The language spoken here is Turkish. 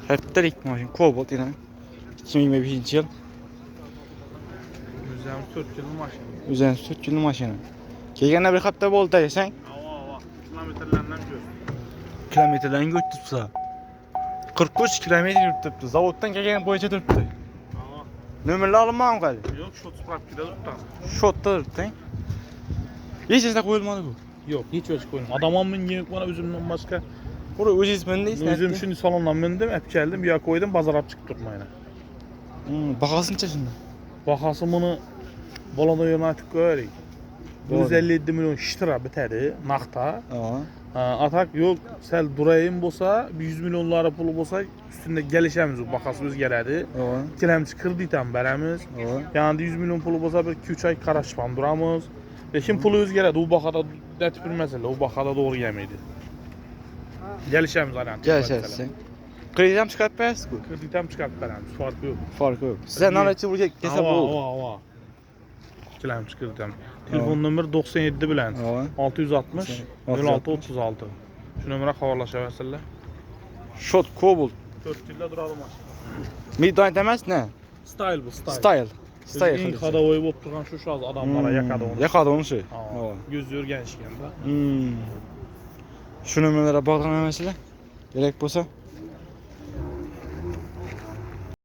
Heptelik maşın. Cobalt yine. 2025 yıl. 104 yılın maşını. Üzerine süt yılın maşını. Kelgende bir hafta boldu desen. Ava. Kilometrelerden gör. Kilometreden götürüpsa. 43 kilometre yürütüptü. Zavoddan kelgen boyunca duruptu. Ava. Nömerli alınmağım kaldı. Yok şot sprapkide tuttan. Şotta duruptu. Hiç esne koyulmadı bu. Yok hiç öz koyun. Adamam mingenik bana üzümden başka. Burası öz ismindeyiz. Özüm şimdi salondan bindim, hep geldim, bir yak koydum, bazarap çıkıp durmayına. Bakasınca şimdi. Bakası bunu Bolada United göreyik. 157 milyon şitira biteri, nakta. Atak yok, sel durayım bolsa, 100 milyonlara pulu bolsa, üstünde gelişemiz bu bakası özgelerdi. Kilemci kırdıйtan beremiz. Yani 100 milyon pulu bolsa bir 2-3 ay karaşpan duramız. Lekin pulu özgelerdi, bu bakada net bir mesele, bu bakada doğru yemeydi. Gelişemiz alan. Gelişersin. Krediden çıkartıp versin bu. Kırdıйtan çıkartıp beremiz, farkı yok. Farkı yok. Size naraçı buraya kese bol. Ava. Kilemci kırdıйtan. Telefon nömrü 97 bilen. 660 06 36. Şu nömrə xabarlaşaversinlər. Shot Cobalt. 4 ildə duralım maşın. Midnight demez ne? Style bu, style. Style. Style. Style. Xada oyub oturğan şu şaz adamlara yakadı onu. Yakadı onu şey. Gözlüyor gençkən də. Şu nömrelere bağlama mesela. Gerek bolsa.